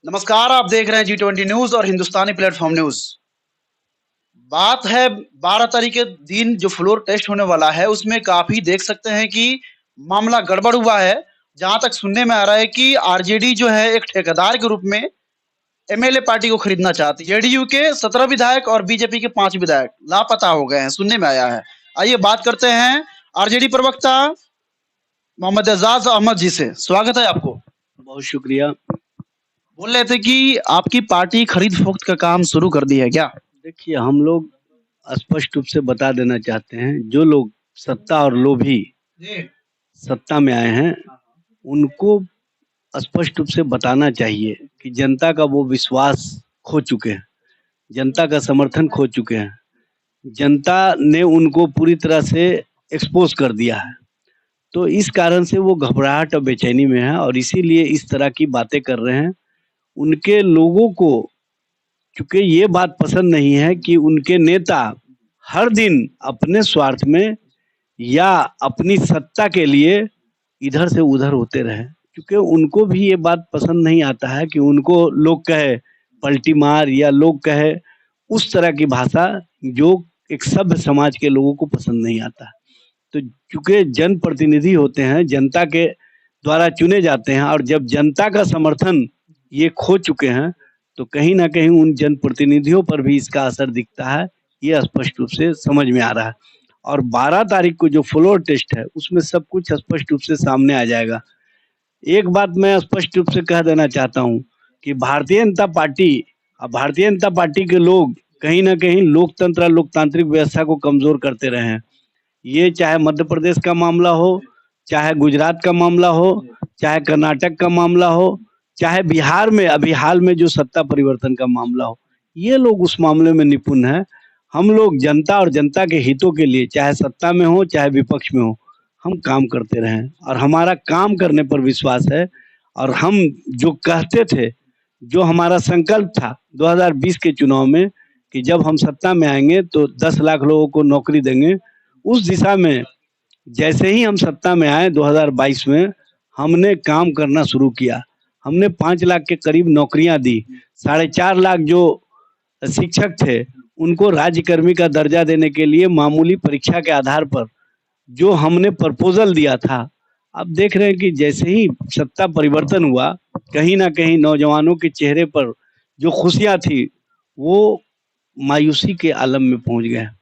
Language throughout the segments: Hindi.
नमस्कार, आप देख रहे हैं G20 न्यूज़ और हिंदुस्तानी प्लेटफ़ॉर्म न्यूज़। बात है 12 तारीख के दिन जो फ्लोर टेस्ट होने वाला है, उसमें काफ़ी देख सकते हैं कि मामला गड़बड़ हुआ है। जहाँ तक सुनने में आ रहा है कि आरजेडी जो है एक ठेकेदार के रूप में एमएलए पार्टी को खरीदना चाहती है। जेडीयू के 17 विधायक और बीजेपी के 5 विधायक लापता हो गए हैं, सुनने में आया है। आइए बात करते हैं आरजेडी प्रवक्ता मोहम्मद एजाज अहमद जी से। स्वागत है आपको। बहुत शुक्रिया। बोल रहे थे कि आपकी पार्टी खरीद-फरोख्त का काम शुरू कर दी है क्या? देखिए, हम लोग स्पष्ट रूप से बता देना चाहते हैं, जो लोग सत्ता और लोभी सत्ता में आए हैं, उनको स्पष्ट रूप से बताना चाहिए कि जनता का वो विश्वास खो चुके हैं, जनता का समर्थन खो चुके हैं। जनता ने उनको पूरी तरह से एक्सपोज़ कर दिया है। तो इस कारण से वो घबराहट और बेचैनी में है और इसीलिए इस तरह की बातें कर रहे हैं। उनके लोगों को चूँकि ये बात पसंद नहीं है कि उनके नेता हर दिन अपने स्वार्थ में या अपनी सत्ता के लिए इधर से उधर होते रहें। क्योंकि उनको भी ये बात पसंद नहीं आता है कि उनको लोग कहे पलटी मार या लोग कहे उस तरह की भाषा जो एक सभ्य समाज के लोगों को पसंद नहीं आता। तो चूँकि जनप्रतिनिधि होते हैं, जनता के द्वारा चुने जाते हैं और जब जनता का समर्थन ये खो चुके हैं, तो कहीं न कहीं उन जनप्रतिनिधियों पर भी इसका असर दिखता है, ये स्पष्ट रूप से समझ में आ रहा है। और 12 तारीख को जो फ्लोर टेस्ट है, उसमें सब कुछ स्पष्ट रूप से सामने आ जाएगा। एक बात मैं स्पष्ट रूप से कह देना चाहता हूँ कि भारतीय जनता पार्टी के लोग कहीं न कहीं लोकतंत्र और लोकतांत्रिक व्यवस्था को कमज़ोर करते रहे हैं। ये चाहे मध्य प्रदेश का मामला हो, चाहे गुजरात का मामला हो, चाहे कर्नाटक का मामला हो, चाहे बिहार में अभी हाल में जो सत्ता परिवर्तन का मामला हो, ये लोग उस मामले में निपुण हैं। हम लोग जनता और जनता के हितों के लिए चाहे सत्ता में हो, चाहे विपक्ष में हो, हम काम करते रहे हैं और हमारा काम करने पर विश्वास है और हम जो कहते थे, जो हमारा संकल्प था 2020 के चुनाव में कि जब हम सत्ता में आएँगे तो 10 लाख लोगों को नौकरी देंगे, उस दिशा में जैसे ही हम सत्ता में आए 2022 में, हमने काम करना शुरू किया। हमने 5 लाख के करीब नौकरियाँ दी। 4.5 लाख जो शिक्षक थे, उनको राज्यकर्मी का दर्जा देने के लिए मामूली परीक्षा के आधार पर जो हमने प्रपोज़ल दिया था, अब देख रहे हैं कि जैसे ही सत्ता परिवर्तन हुआ, कहीं न कहीं नौजवानों के चेहरे पर जो खुशियाँ थी, वो मायूसी के आलम में पहुँच गए हैं।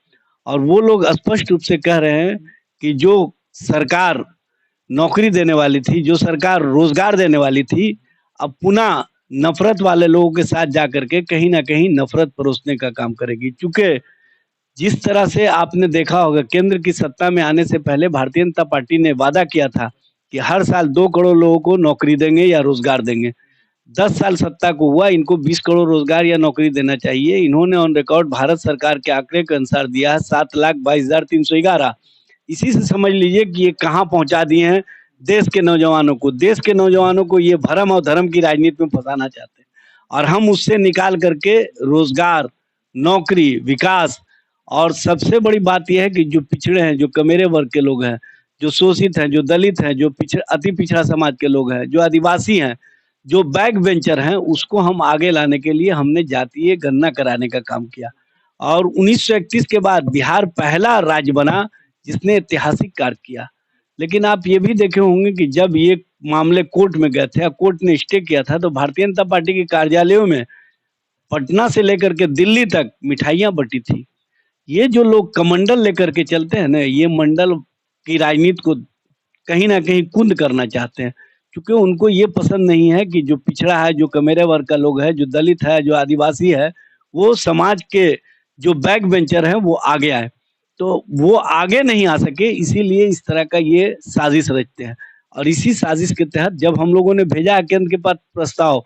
और वो लोग स्पष्ट रूप से कह रहे हैं कि जो सरकार नौकरी देने वाली थी, जो सरकार रोज़गार देने वाली थी, अब पुनः नफ़रत वाले लोगों के साथ जाकर के कहीं न कहीं नफ़रत परोसने का काम करेगी। चूँकि जिस तरह से आपने देखा होगा केंद्र की सत्ता में आने से पहले भारतीय जनता पार्टी ने वादा किया था कि हर साल 2 करोड़ लोगों को नौकरी देंगे या रोज़गार देंगे। 10 साल सत्ता को हुआ, इनको 20 करोड़ रोज़गार या नौकरी देना चाहिए। इन्होंने ऑन रिकॉर्ड भारत सरकार के आंकड़े के अनुसार दिया है 7,22,311। इसी से समझ लीजिए कि ये कहाँ पहुँचा दिए हैं देश के नौजवानों को। देश के नौजवानों को ये भरम और धर्म की राजनीति में फँसाना चाहते हैं और हम उससे निकाल करके रोज़गार, नौकरी, विकास और सबसे बड़ी बात ये है कि जो पिछड़े हैं, जो कमेरे वर्ग के लोग हैं, जो शोषित हैं, जो दलित हैं, जो अति पिछड़ा समाज के लोग हैं, जो आदिवासी हैं, जो बैक बेंचर हैं, उसको हम आगे लाने के लिए हमने जातीय गणना कराने का काम किया। और 1931 के बाद बिहार पहला राज्य बना जिसने ऐतिहासिक कार्य किया। लेकिन आप ये भी देखे होंगे कि जब ये मामले कोर्ट में गए थे, कोर्ट ने स्टे किया था, तो भारतीय जनता पार्टी के कार्यालयों में पटना से लेकर के दिल्ली तक मिठाइयाँ बँटी थी। ये जो लोग कमंडल लेकर के चलते हैं ना, ये मंडल की राजनीति को कहीं न कहीं कुंद करना चाहते हैं। क्योंकि उनको ये पसंद नहीं है कि जो पिछड़ा है, जो कमेरे वर्ग का लोग है, जो दलित है, जो आदिवासी है, वो समाज के जो बैक बेंचर हैं, वो आगे आए। तो वो आगे नहीं आ सके, इसीलिए इस तरह का ये साजिश रचते हैं। और इसी साजिश के तहत जब हम लोगों ने भेजा केंद्र के पास प्रस्ताव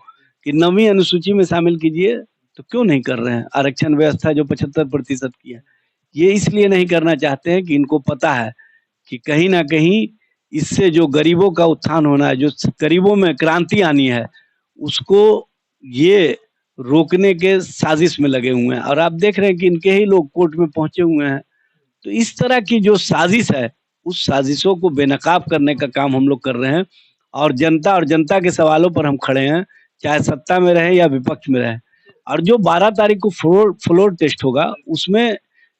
कि 9वीं अनुसूची में शामिल कीजिए, तो क्यों नहीं कर रहे हैं? आरक्षण व्यवस्था जो 75% की है। ये इसलिए नहीं करना चाहते हैं कि इनको पता है कि कहीं न कहीं इससे जो गरीबों का उत्थान होना है, जो गरीबों में क्रांति आनी है, उसको ये रोकने के साजिश में लगे हुए हैं। और आप देख रहे हैं कि इनके ही लोग कोर्ट में पहुँचे हुए हैं। तो इस तरह की जो साजिश है, उस साजिशों को बेनकाब करने का काम हम लोग कर रहे हैं और जनता के सवालों पर हम खड़े हैं। चाहे सत्ता में रहे या विपक्ष में रहे। और जो 12 तारीख को फ्लोर टेस्ट होगा, उसमें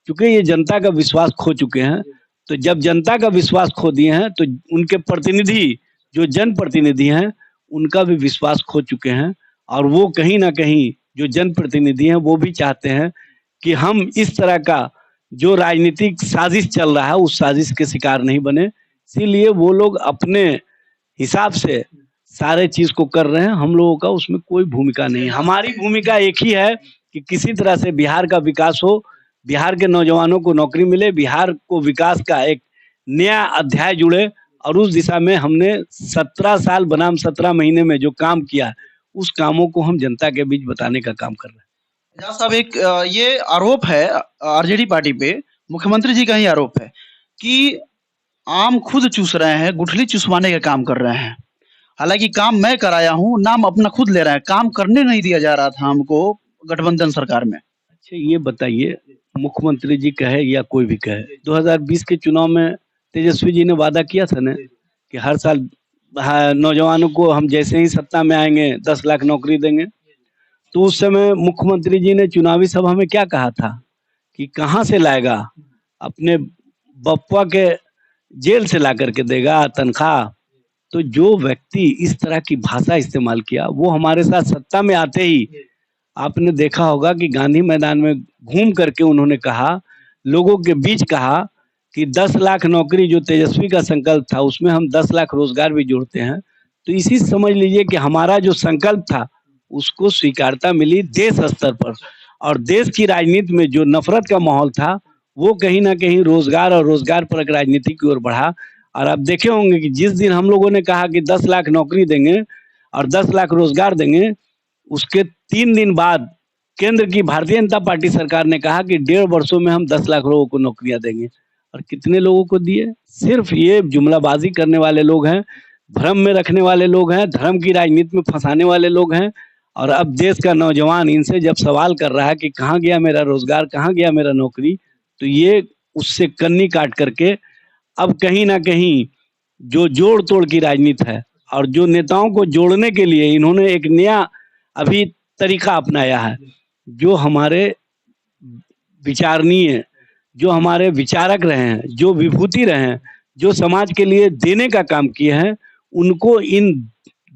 चूंकि ये जनता का विश्वास खो चुके हैं, तो जब जनता का विश्वास खो दिए हैं, तो उनके प्रतिनिधि, जो जनप्रतिनिधि हैं, उनका भी विश्वास खो चुके हैं। और वो कहीं ना कहीं जो जनप्रतिनिधि हैं, वो भी चाहते हैं कि हम इस तरह का जो राजनीतिक साजिश चल रहा है, उस साजिश के शिकार नहीं बने। इसीलिए वो लोग अपने हिसाब से सारे चीज को कर रहे हैं। हम लोगों का उसमें कोई भूमिका नहीं है। हमारी भूमिका एक ही है कि किसी तरह से बिहार का विकास हो, बिहार के नौजवानों को नौकरी मिले, बिहार को विकास का एक नया अध्याय जुड़े। और उस दिशा में हमने 17 साल बनाम 17 महीने में जो काम किया, उस कामों को हम जनता के बीच बताने का काम कर रहे हैं। एजाज साहब, एक ये आरोप है आरजेडी पार्टी पे, मुख्यमंत्री जी का ही आरोप है कि आम खुद चूस रहे हैं, गुठली चुसवाने का काम कर रहे हैं। हालांकि काम मैं कराया हूँ, नाम अपना खुद ले रहे हैं, काम करने नहीं दिया जा रहा था हमको गठबंधन सरकार में। अच्छा, ये बताइए, मुख्यमंत्री जी कहे या कोई भी कहे, 2020 के चुनाव में तेजस्वी जी ने वादा किया था ना कि हर साल नौजवानों को हम जैसे ही सत्ता में आएंगे 10 लाख नौकरी देंगे। तो उस समय मुख्यमंत्री जी ने चुनावी सभा में क्या कहा था कि कहाँ से लाएगा, अपने बप्पा के जेल से ला करके देगा तनख्वाह। तो जो व्यक्ति इस तरह की भाषा इस्तेमाल किया, वो हमारे साथ सत्ता में आते ही आपने देखा होगा कि गांधी मैदान में घूम करके उन्होंने कहा, लोगों के बीच कहा कि 10 लाख नौकरी जो तेजस्वी का संकल्प था, उसमें हम 10 लाख रोजगार भी जोड़ते हैं। तो इसी समझ लीजिए कि हमारा जो संकल्प था, उसको स्वीकारता मिली देश स्तर पर। और देश की राजनीति में जो नफरत का माहौल था, वो कहीं ना कहीं रोजगार और रोजगार परक राजनीति की ओर बढ़ा। और आप देखे होंगे कि जिस दिन हम लोगों ने कहा कि 10 लाख नौकरी देंगे और 10 लाख रोजगार देंगे, उसके 3 दिन बाद केंद्र की भारतीय जनता पार्टी सरकार ने कहा कि 1.5 वर्षों में हम 10 लाख लोगों को नौकरियां देंगे। और कितने लोगों को दिए? सिर्फ ये जुमलाबाजी करने वाले लोग हैं, भ्रम में रखने वाले लोग हैं, धर्म की राजनीति में फंसाने वाले लोग हैं। और अब देश का नौजवान इनसे जब सवाल कर रहा है कि कहाँ गया मेरा रोजगार, कहाँ गया मेरा नौकरी, तो ये उससे कन्नी काट करके अब कहीं ना कहीं जो जोड़ तोड़ की राजनीति है और जो नेताओं को जोड़ने के लिए इन्होंने एक नया अभी तरीका अपनाया है, जो हमारे विचारणीय, जो हमारे विचारक रहे हैं, जो विभूति रहे हैं, जो समाज के लिए देने का काम किए हैं, उनको इन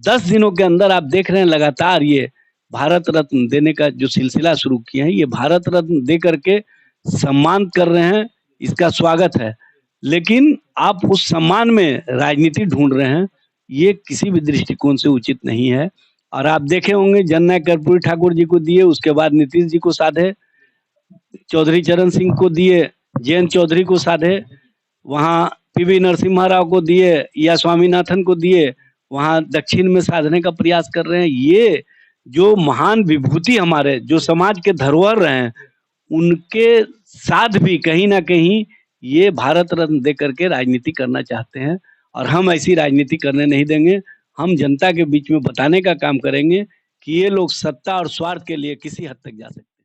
10 दिनों के अंदर आप देख रहे हैं लगातार ये भारत रत्न देने का जो सिलसिला शुरू किए हैं, ये भारत रत्न दे करके सम्मान कर रहे हैं। इसका स्वागत है, लेकिन आप उस सम्मान में राजनीति ढूंढ रहे हैं, ये किसी भी दृष्टिकोण से उचित नहीं है। और आप देखे होंगे जननायक कर्पूरी ठाकुर जी को दिए, उसके बाद नीतीश जी को साधे, चौधरी चरण सिंह को दिए, जयंत चौधरी को साधे, वहाँ पीवी नरसिम्हा राव को दिए या स्वामीनाथन को दिए, वहाँ दक्षिण में साधने का प्रयास कर रहे हैं। ये जो महान विभूति हमारे जो समाज के धरोहर रहे हैं, उनके साथ भी कहीं ना कहीं ये भारत रत्न दे करके राजनीति करना चाहते हैं। और हम ऐसी राजनीति करने नहीं देंगे। हम जनता के बीच में बताने का काम करेंगे कि ये लोग सत्ता और स्वार्थ के लिए किसी हद तक जा सकते हैं।